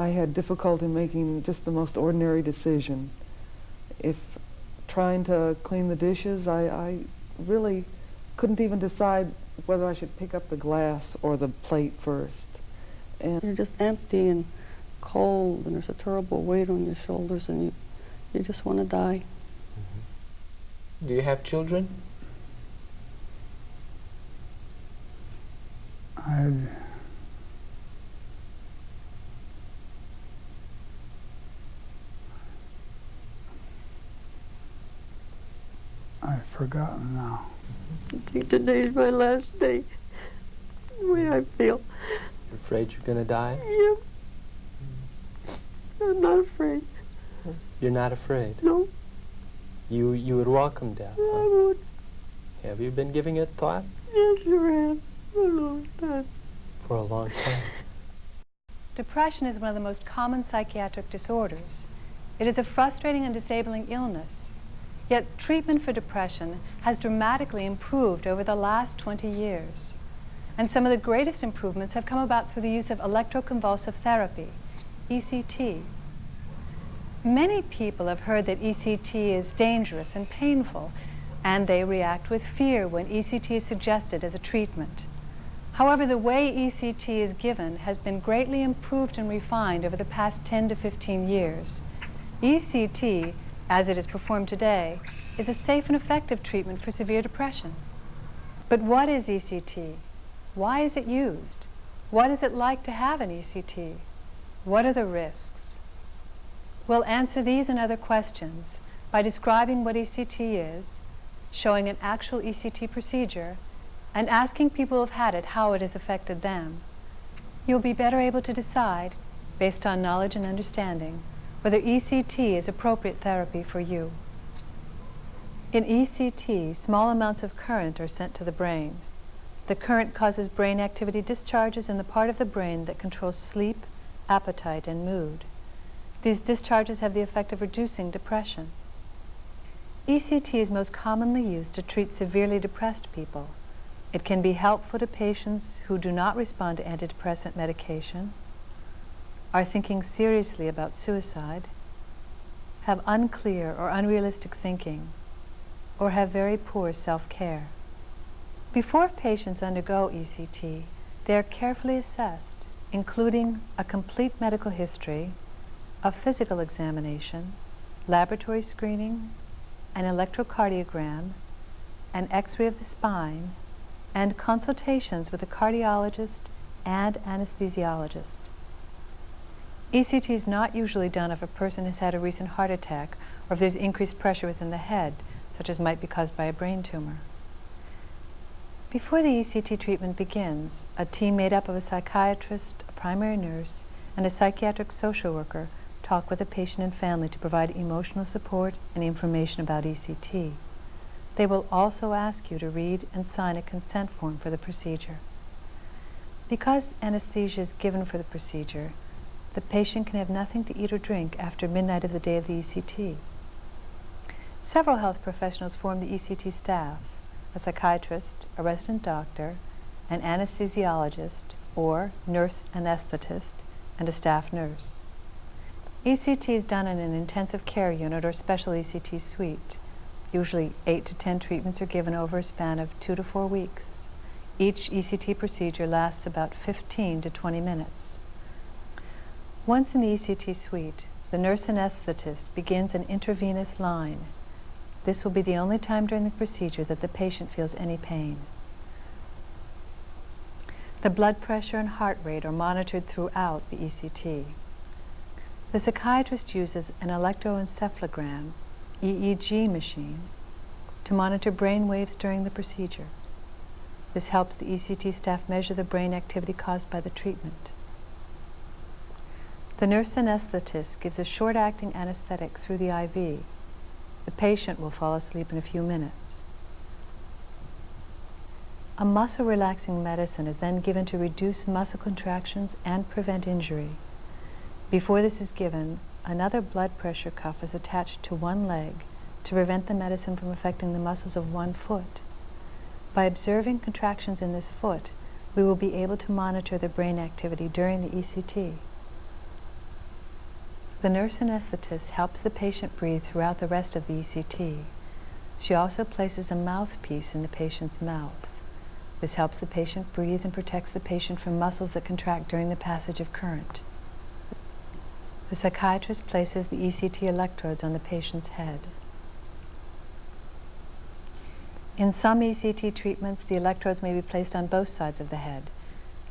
I had difficulty making just the most ordinary decision. If trying to clean the dishes, I really couldn't even decide whether I should pick up the glass or the plate first. And you're just empty and cold, and there's a terrible weight on your shoulders, and you just want to die. Do you have children? I've forgotten now. I think today's my last day. The way I feel. You're afraid you're going to die? Yeah. I'm not afraid. You're not afraid? No. You would welcome death, Yeah, huh? I would. Have you been giving it thought? Yes, you have. For a long time. For a long time. Depression is one of the most common psychiatric disorders. It is a frustrating and disabling illness. Yet treatment for depression has dramatically improved over the last 20 years. And some of the greatest improvements have come about through the use of electroconvulsive therapy, ECT. Many people have heard that ECT is dangerous and painful, and they react with fear when ECT is suggested as a treatment. However, the way ECT is given has been greatly improved and refined over the past 10 to 15 years. ECT, as it is performed today, is a safe and effective treatment for severe depression. But what is ECT? Why is it used? What is it like to have an ECT? What are the risks? We'll answer these and other questions by describing what ECT is, showing an actual ECT procedure, and asking people who've had it how it has affected them. You'll be better able to decide, based on knowledge and understanding, whether ECT is appropriate therapy for you. In ECT, small amounts of current are sent to the brain. The current causes brain activity discharges in the part of the brain that controls sleep, appetite, and mood. These discharges have the effect of reducing depression. ECT is most commonly used to treat severely depressed people. It can be helpful to patients who do not respond to antidepressant medication, are thinking seriously about suicide, have unclear or unrealistic thinking, or have very poor self-care. Before patients undergo ECT, they are carefully assessed, including a complete medical history, a physical examination, laboratory screening, an electrocardiogram, an X-ray of the spine, and consultations with a cardiologist and anesthesiologist. ECT is not usually done if a person has had a recent heart attack or if there's increased pressure within the head, such as might be caused by a brain tumor. Before the ECT treatment begins, a team made up of a psychiatrist, a primary nurse, and a psychiatric social worker talk with the patient and family to provide emotional support and information about ECT. They will also ask you to read and sign a consent form for the procedure. Because anesthesia is given for the procedure, the patient can have nothing to eat or drink after midnight of the day of the ECT. Several health professionals form the ECT staff: a psychiatrist, a resident doctor, an anesthesiologist, or nurse anesthetist, and a staff nurse. ECT is done in an intensive care unit or special ECT suite. Usually 8 to 10 treatments are given over a span of 2 to 4 weeks. Each ECT procedure lasts about 15 to 20 minutes. Once in the ECT suite, the nurse anesthetist begins an intravenous line. This will be the only time during the procedure that the patient feels any pain. The blood pressure and heart rate are monitored throughout the ECT. The psychiatrist uses an electroencephalogram, EEG machine, to monitor brain waves during the procedure. This helps the ECT staff measure the brain activity caused by the treatment. The nurse anesthetist gives a short-acting anesthetic through the IV. The patient will fall asleep in a few minutes. A muscle-relaxing medicine is then given to reduce muscle contractions and prevent injury. Before this is given, another blood pressure cuff is attached to one leg to prevent the medicine from affecting the muscles of one foot. By observing contractions in this foot, we will be able to monitor the brain activity during the ECT. The nurse anesthetist helps the patient breathe throughout the rest of the ECT. She also places a mouthpiece in the patient's mouth. This helps the patient breathe and protects the patient from muscles that contract during the passage of current. The psychiatrist places the ECT electrodes on the patient's head. In some ECT treatments, the electrodes may be placed on both sides of the head.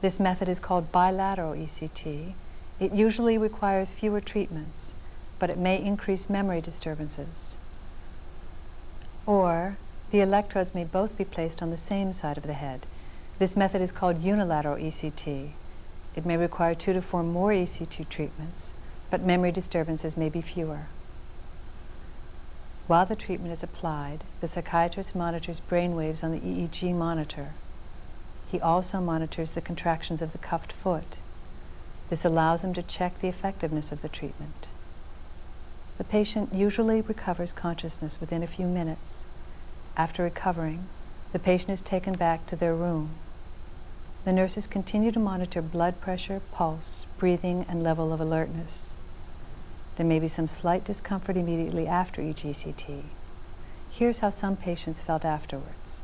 This method is called bilateral ECT. It usually requires fewer treatments, but it may increase memory disturbances. Or, the electrodes may both be placed on the same side of the head. This method is called unilateral ECT. It may require 2 to 4 more ECT treatments, but memory disturbances may be fewer. While the treatment is applied, the psychiatrist monitors brain waves on the EEG monitor. He also monitors the contractions of the cuffed foot. This allows him to check the effectiveness of the treatment. The patient usually recovers consciousness within a few minutes. After recovering, the patient is taken back to their room. The nurses continue to monitor blood pressure, pulse, breathing, and level of alertness. There may be some slight discomfort immediately after each ECT. Here's how some patients felt afterwards.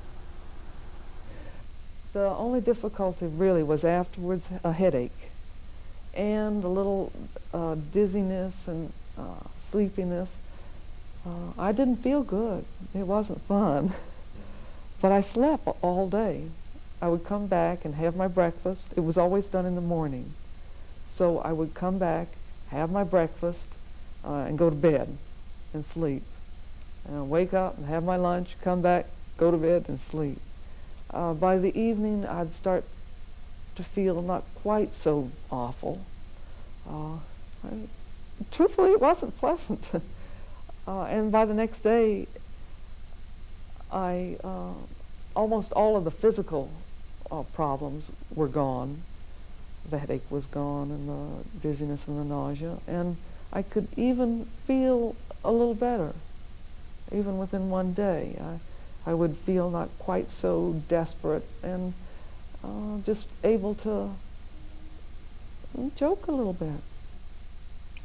The only difficulty really was afterwards a headache and a little dizziness and sleepiness. I didn't feel good. It wasn't fun. But I slept all day. I would come back and have my breakfast. It was always done in the morning. So I would come back, have my breakfast, and go to bed and sleep. And wake up and have my lunch, come back, go to bed and sleep. By the evening, I'd start to feel not quite so awful. Truthfully, it wasn't pleasant. And by the next day, almost all of the physical problems were gone. The headache was gone, and the dizziness and the nausea, and I could even feel a little better, even within one day. I would feel not quite so desperate and just able to joke a little bit.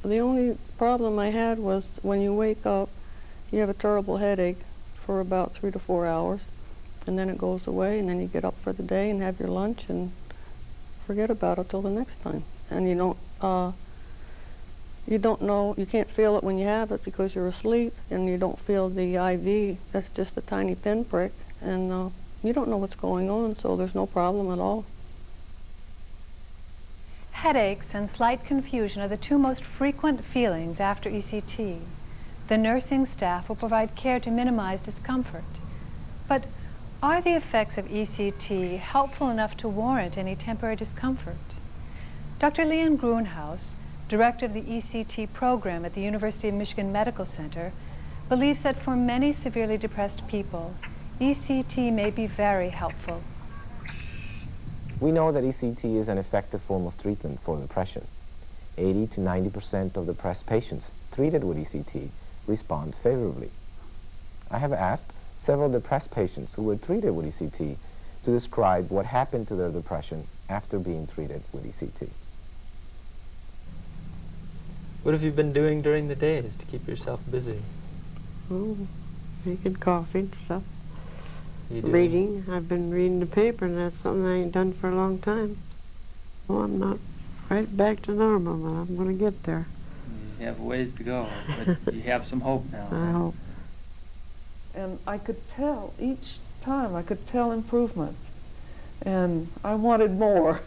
The only problem I had was when you wake up, you have a terrible headache for about 3 to 4 hours, and then it goes away, and then you get up for the day and have your lunch and forget about it till the next time. And you don't know, you can't feel it when you have it because you're asleep, and you don't feel the IV. That's just a tiny pinprick, and you don't know what's going on, so there's no problem at all. Headaches and slight confusion are the 2 most frequent feelings after ECT. The nursing staff will provide care to minimize discomfort. But are the effects of ECT helpful enough to warrant any temporary discomfort? Dr. Leon Greenhauss, director of the ECT program at the University of Michigan Medical Center, believes that for many severely depressed people, ECT may be very helpful. We know that ECT is an effective form of treatment for depression. 80 to 90% of depressed patients treated with ECT respond favorably. I have asked several depressed patients who were treated with ECT to describe what happened to their depression after being treated with ECT. What have you been doing during the days to keep yourself busy? Oh, making coffee and stuff. You doing- Reading. I've been reading the paper, and that's something I ain't done for a long time. Oh, I'm not right back to normal, but I'm going to get there. You have a ways to go, but you have some hope now. I hope. And I could tell, each time I could tell improvement. And I wanted more.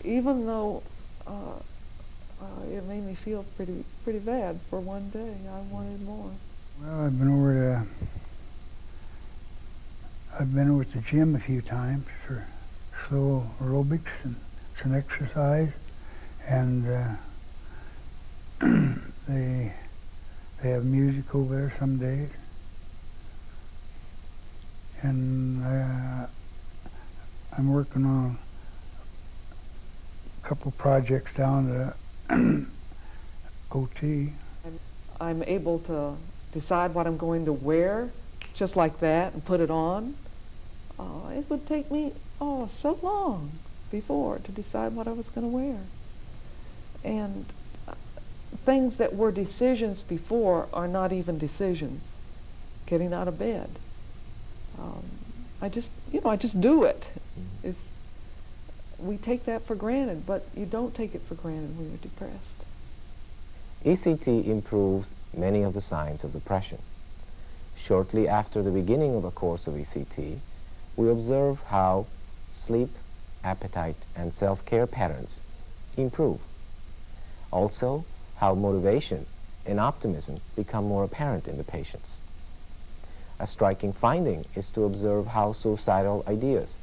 Even though it made me feel pretty bad for one day, I wanted more. Well, I've been over to the gym a few times for slow aerobics and some exercise, and they have music over there some days, and I'm working on a couple projects down at OT. I'm able to decide what I'm going to wear just like that and put it on. It would take me so long before to decide what I was going to wear. And things that were decisions before are not even decisions. Getting out of bed. I just do it. We take that for granted, but you don't take it for granted when you're depressed. ECT improves many of the signs of depression. Shortly after the beginning of a course of ECT, we observe how sleep, appetite, and self-care patterns improve. Also, how motivation and optimism become more apparent in the patients. A striking finding is to observe how suicidal ideas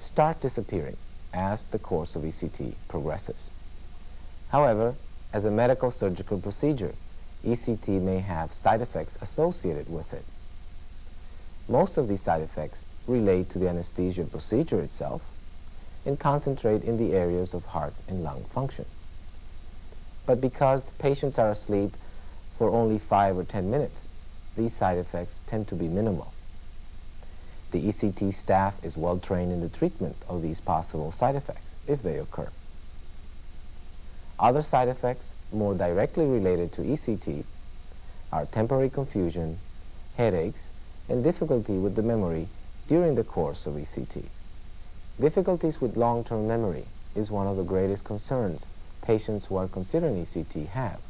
start disappearing as the course of ECT progresses. However, as a medical surgical procedure, ECT may have side effects associated with it. Most of these side effects relate to the anesthesia procedure itself and concentrate in the areas of heart and lung function. But because the patients are asleep for only 5 or 10 minutes, these side effects tend to be minimal. The ECT staff is well trained in the treatment of these possible side effects, if they occur. Other side effects, more directly related to ECT, are temporary confusion, headaches, and difficulty with the memory during the course of ECT. Difficulties with long-term memory is one of the greatest concerns patients who are considering ECT have.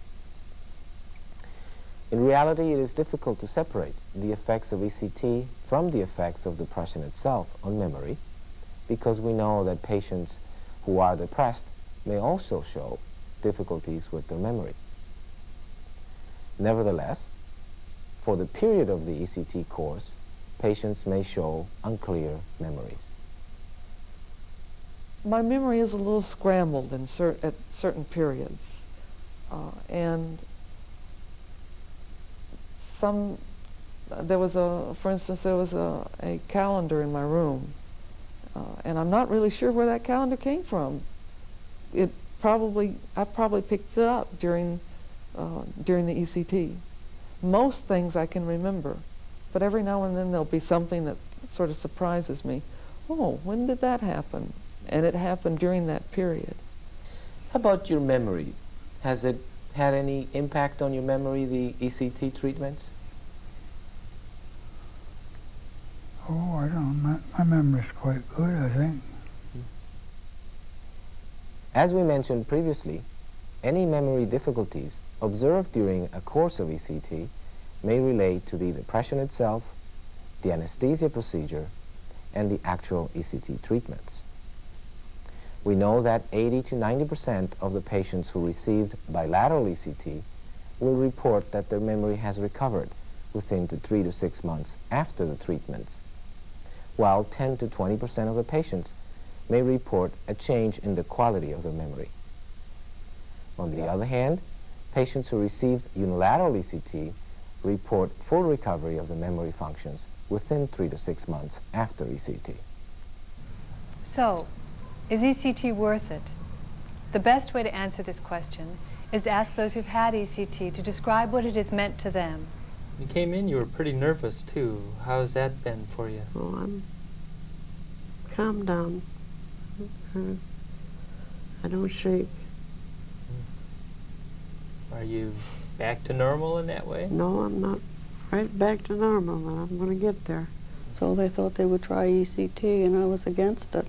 In reality, it is difficult to separate the effects of ECT from the effects of depression itself on memory, because we know that patients who are depressed may also show difficulties with their memory. Nevertheless, for the period of the ECT course, patients may show unclear memories. My memory is a little scrambled at certain periods, and for instance, there was a calendar in my room, and I'm not really sure where that calendar came from. I probably picked it up during the ECT. Most things I can remember, but every now and then there'll be something that sort of surprises me. Oh, when did that happen? And it happened during that period. How about your memory? Has it had any impact on your memory, the ECT treatments? Oh, I don't know. My memory's quite good, I think. As we mentioned previously, any memory difficulties observed during a course of ECT may relate to the depression itself, the anesthesia procedure, and the actual ECT treatments. We know that 80 to 90% of the patients who received bilateral ECT will report that their memory has recovered within the 3 to 6 months after the treatments, while 10 to 20% of the patients may report a change in the quality of their memory. On the other hand, patients who received unilateral ECT report full recovery of the memory functions within 3 to 6 months after ECT. So, is ECT worth it? The best way to answer this question is to ask those who've had ECT to describe what it has meant to them. You came in, you were pretty nervous too. How's that been for you? Oh, I'm calmed down. I don't shake. Are you back to normal in that way? No, I'm not right back to normal, but I'm going to get there. So they thought they would try ECT, and I was against it.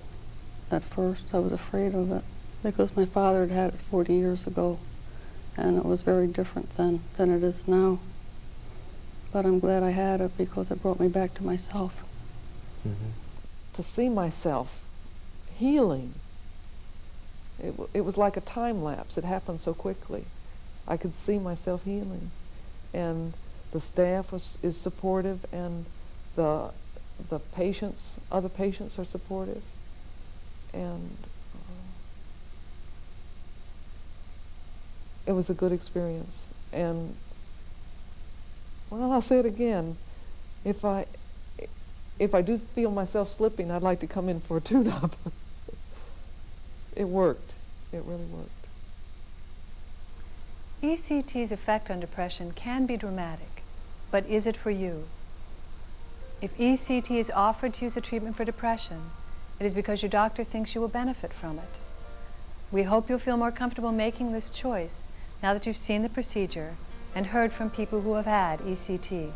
At first, I was afraid of it, because my father had had it 40 years ago, and it was very different then than it is now. But I'm glad I had it, because it brought me back to myself. Mm-hmm. To see myself healing, it was like a time lapse. It happened so quickly. I could see myself healing, and the staff is supportive, and the patients, other patients are supportive, and it was a good experience. And well, I'll say it again, if I do feel myself slipping, I'd like to come in for a tune-up. It worked. It really worked. ECT's effect on depression can be dramatic, but is it for you? If ECT is offered to you as a treatment for depression, it is because your doctor thinks you will benefit from it. We hope you'll feel more comfortable making this choice now that you've seen the procedure and heard from people who have had ECT.